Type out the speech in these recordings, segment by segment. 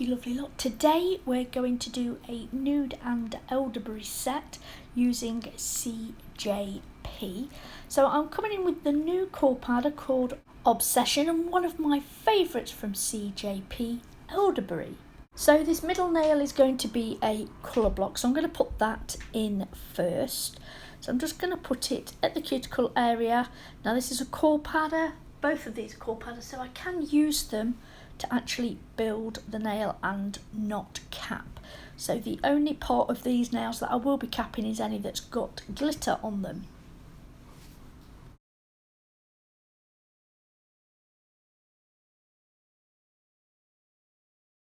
lovely lot. Today we're going to do a Nude and Elderberry set using CJP. So I'm coming in with the new core powder called Obsession and one of my favourites from CJP, Elderberry. So this middle nail is going to be a colour block, so I'm going to put that in first. So I'm just going to put it at the cuticle area. Now this is a core powder, both of these are core powders, so I can use them to actually build the nail and not cap. So the only part of these nails that I will be capping is any that's got glitter on them.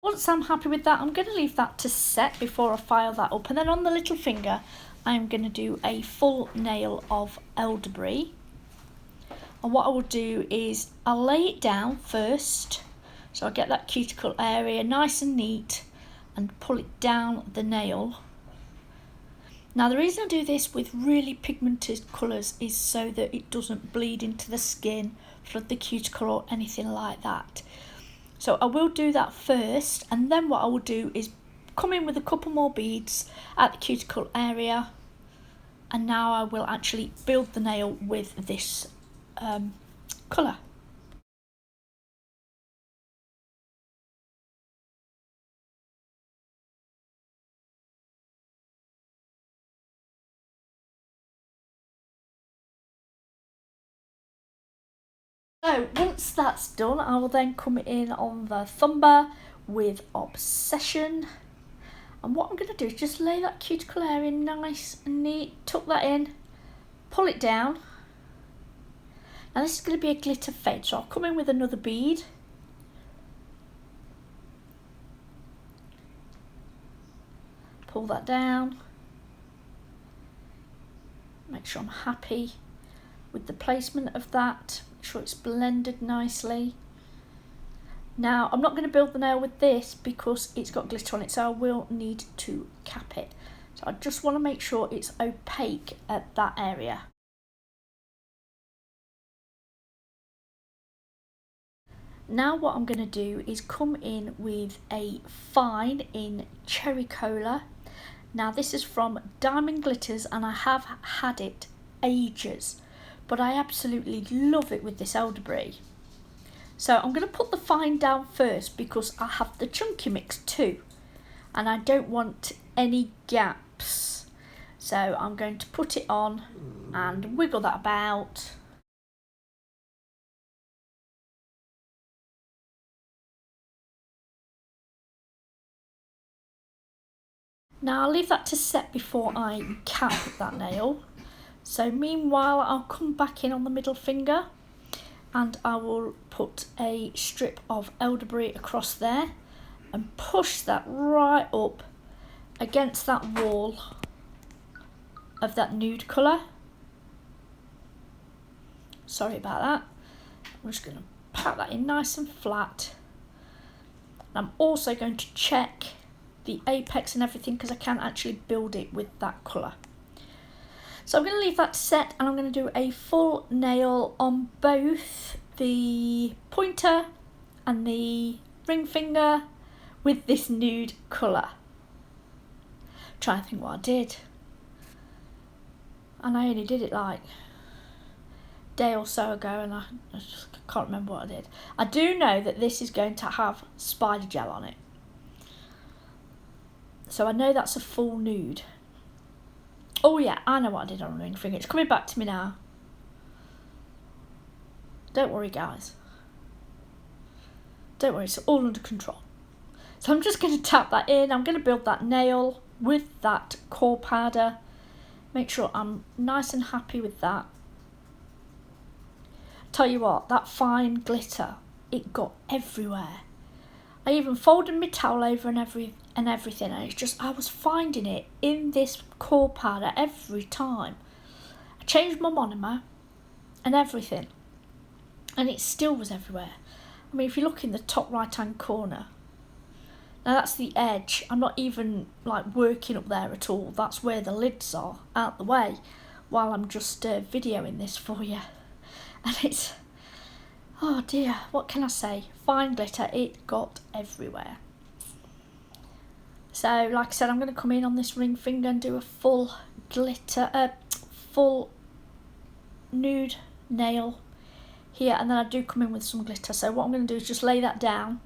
Once I'm happy with that, I'm going to leave that to set before I file that up, and then on the little finger I'm going to do a full nail of Elderberry. And what I will do is I'll lay it down first, so I'll get that cuticle area nice and neat and pull it down the nail. Now the reason I do this with really pigmented colours is so that it doesn't bleed into the skin, flood the cuticle or anything like that. So I will do that first, and then what I will do is come in with a couple more beads at the cuticle area, and now I will actually build the nail with this colour. So once that's done, I will then come in on the thumber with Obsession. And what I'm going to do is just lay that cuticle area nice and neat, tuck that in, pull it down. Now this is going to be a glitter fade, so I'll come in with another bead. Pull that down. Make sure I'm happy with the placement of that. Make sure it's blended nicely. Now I'm not going to build the nail with this because it's got glitter on it, so I will need to cap it. So I just want to make sure it's opaque at that area. Now what I'm going to do is come in with a fine in Cherry Cola. Now this is from Diamond Glitters and I have had it ages, but I absolutely love it with this Elderberry. So I'm going to put the fine down first because I have the chunky mix too, and I don't want any gaps. So I'm going to put it on and wiggle that about. Now I'll leave that to set before I cap that nail. So meanwhile I'll come back in on the middle finger and I will put a strip of Elderberry across there and push that right up against that wall of that nude colour. Sorry about that. I'm just going to pat that in nice and flat. I'm also going to check the apex and everything because I can actually build it with that colour. So I'm going to leave that set and I'm going to do a full nail on both the pointer and the ring finger with this nude colour. Trying to think what I did, and I only did it like a day or so ago and I just can't remember what I did. I do know that this is going to have spider gel on it, so I know that's a full nude. Oh yeah, I know what I did on the ring finger. It's coming back to me now. Don't worry guys. Don't worry, it's all under control. So I'm just going to tap that in. I'm going to build that nail with that core powder. Make sure I'm nice and happy with that. Tell you what, that fine glitter, it got everywhere. I even folded my towel over and everything, and it's just, I was finding it in this core powder every time. I changed my monomer and everything, and it still was everywhere. I mean, if you look in the top right hand corner, now that's the edge. I'm not even like working up there at all. That's where the lids are, out the way, while I'm just videoing this for you. And it's, oh dear, what can I say? Fine glitter, it got everywhere. So like I said, I'm going to come in on this ring finger and do a full glitter, full nude nail here, and then I do come in with some glitter. So what I'm going to do is just lay that down,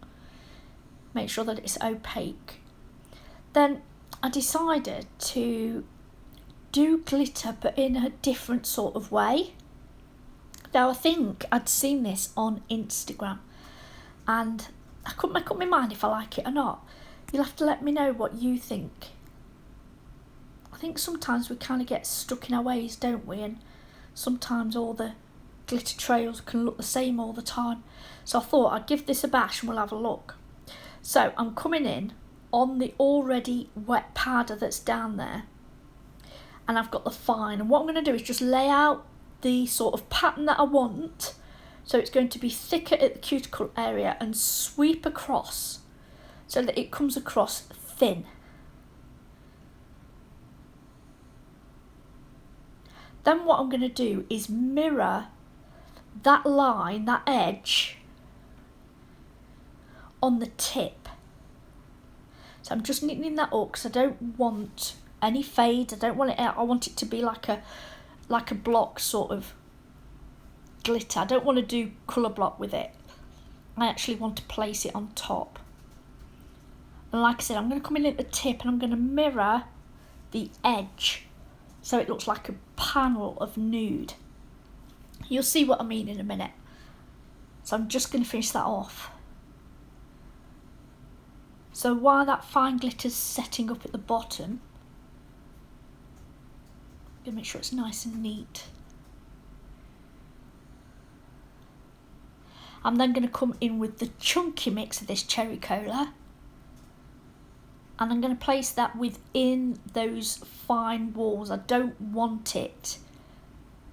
make sure that it's opaque. Then I decided to do glitter but in a different sort of way. Now I think I'd seen this on Instagram and I couldn't make up my mind if I like it or not. You'll have to let me know what you think. I think sometimes we kind of get stuck in our ways, don't we? And sometimes all the glitter trails can look the same all the time. So I thought I'd give this a bash and we'll have a look. So I'm coming in on the already wet powder that's down there, and I've got the fine, and what I'm going to do is just lay out the sort of pattern that I want. So it's going to be thicker at the cuticle area and sweep across so that it comes across thin. Then what I'm going to do is mirror that line, that edge, on the tip. So I'm just neatening that up because I don't want any fade. I don't want it out. I want it to be like a block sort of glitter. I don't want to do colour block with it. I actually want to place it on top. And like I said, I'm going to come in at the tip and I'm going to mirror the edge so it looks like a panel of nude. You'll see what I mean in a minute. So I'm just going to finish that off. So while that fine glitter's setting up at the bottom, I'm going to make sure it's nice and neat. I'm then going to come in with the chunky mix of this cherry cola, and I'm going to place that within those fine walls. I don't want it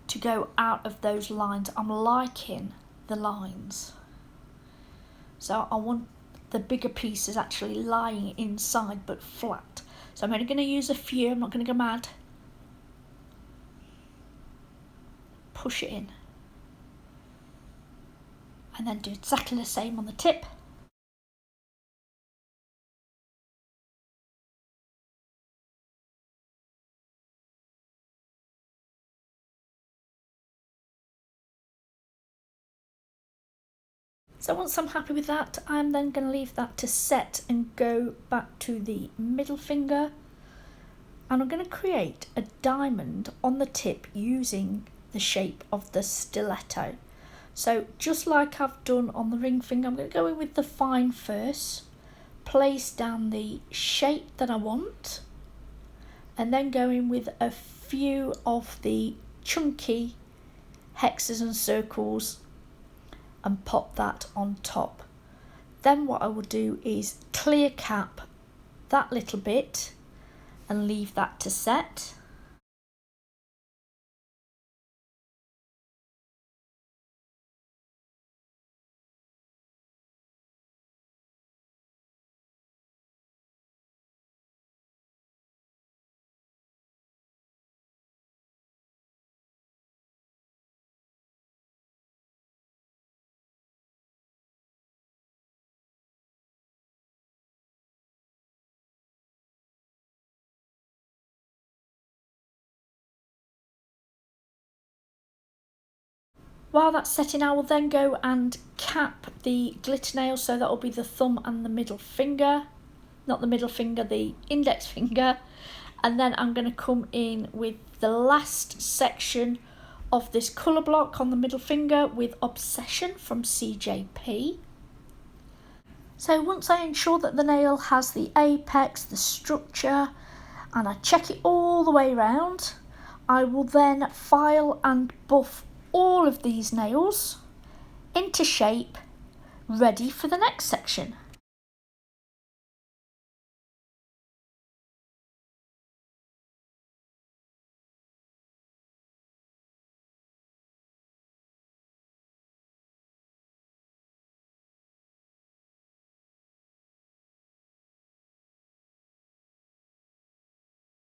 to go out of those lines. I'm liking the lines. So I want the bigger pieces actually lying inside but flat. So I'm only going to use a few, I'm not going to go mad. Push it in. And then do exactly the same on the tip. So once I'm happy with that, I'm then going to leave that to set and go back to the middle finger. And I'm going to create a diamond on the tip using the shape of the stiletto. So just like I've done on the ring finger, I'm going to go in with the fine first, place down the shape that I want, and then go in with a few of the chunky hexes and circles and pop that on top. Then what I will do is clear cap that little bit and leave that to set. While that's setting, I will then go and cap the glitter nail, so that will be the thumb and the middle finger. Not the middle finger, the index finger. And then I'm going to come in with the last section of this colour block on the middle finger with Obsession from CJP. So once I ensure that the nail has the apex, the structure, and I check it all the way around, I will then file and buff all of these nails into shape, ready for the next section.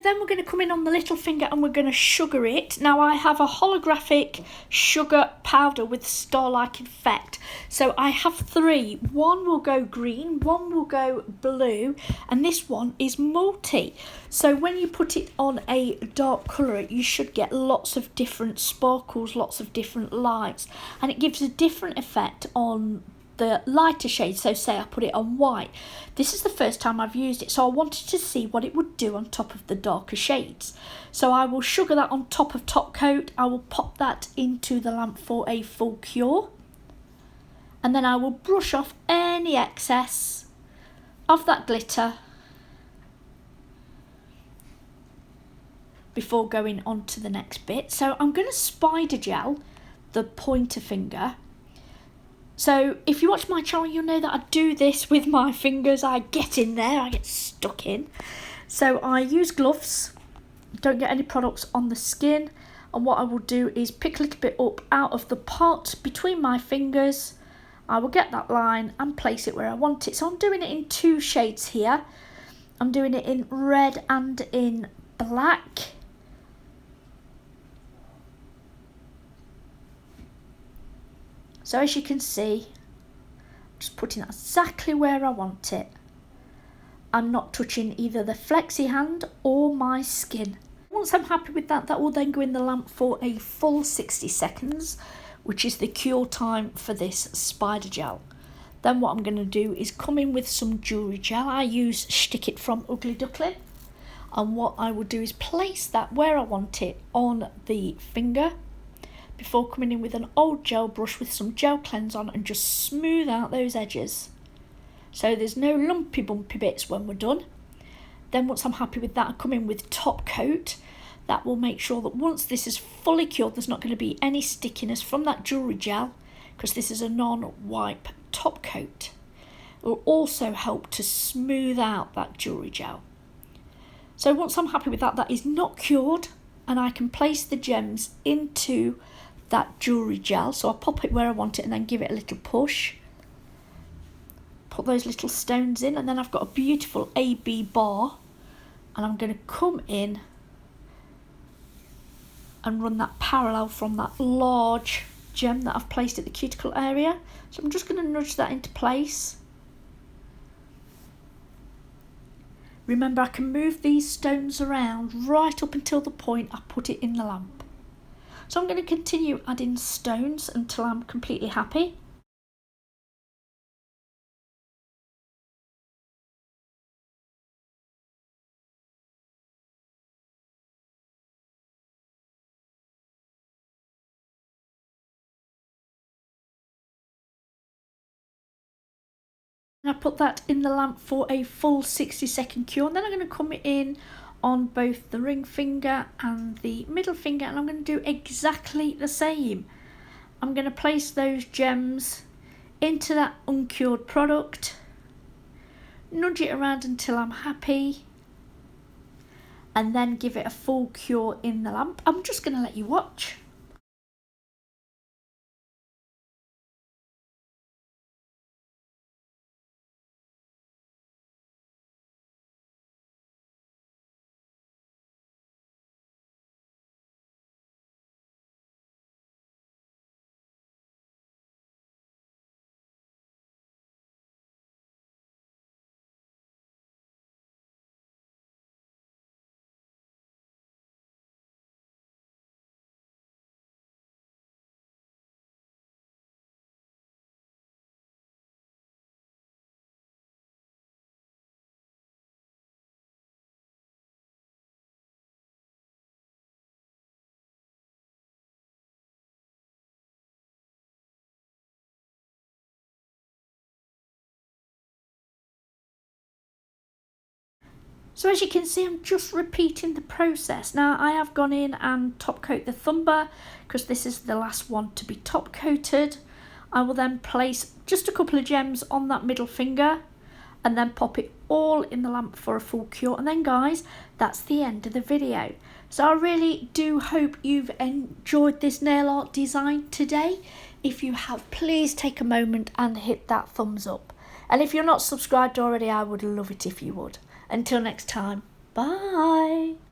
then we're going to come in on the little finger and we're going to sugar it. Now I have a holographic sugar powder with star-like effect. So I have 3. One will go green, one will go blue, and this one is multi. So when you put it on a dark colour, you should get lots of different sparkles, lots of different lights, and it gives a different effect on the lighter shades. So say I put it on white. This is the first time I've used it, so I wanted to see what it would do on top of the darker shades. So I will sugar that on top of top coat. I will pop that into the lamp for a full cure, and then I will brush off any excess of that glitter before going on to the next bit. So I'm going to spider gel the pointer finger. So if you watch my channel, you'll know that I do this with my fingers. I get in there, I get stuck in. So I use gloves, don't get any products on the skin. And what I will do is pick a little bit up out of the pot between my fingers. I will get that line and place it where I want it. So I'm doing it in 2 shades here. I'm doing it in red and in black. So as you can see, just putting that exactly where I want it. I'm not touching either the flexi hand or my skin. Once I'm happy with that, that will then go in the lamp for a full 60 seconds, which is the cure time for this spider gel. Then what I'm going to do is come in with some jewellery gel. I use Stick It from Ugly Duckling. And what I will do is place that where I want it on the finger, before coming in with an old gel brush with some gel cleanse on and just smooth out those edges. So there's no lumpy bumpy bits when we're done. Then once I'm happy with that, I come in with top coat. That will make sure that once this is fully cured, there's not going to be any stickiness from that jewellery gel, because this is a non-wipe top coat. It will also help to smooth out that jewellery gel. So once I'm happy with that, that is not cured, and I can place the gems into that jewellery gel. So I'll pop it where I want it and then give it a little push. Put those little stones in, and then I've got a beautiful AB bar, and I'm going to come in and run that parallel from that large gem that I've placed at the cuticle area. So I'm just going to nudge that into place. Remember, I can move these stones around right up until the point I put it in the lamp. So I'm going to continue adding stones until I'm completely happy. And I put that in the lamp for a full 60-second cure, and then I'm going to come in on both the ring finger and the middle finger, and I'm going to do exactly the same. I'm going to place those gems into that uncured product, nudge it around until I'm happy, and then give it a full cure in the lamp. I'm just going to let you watch. So as you can see, I'm just repeating the process. Now I have gone in and top coat the thumber because this is the last one to be top coated. I will then place just a couple of gems on that middle finger and then pop it all in the lamp for a full cure. And then guys, that's the end of the video. So I really do hope you've enjoyed this nail art design today. If you have, please take a moment and hit that thumbs up. And if you're not subscribed already, I would love it if you would. Until next time, bye.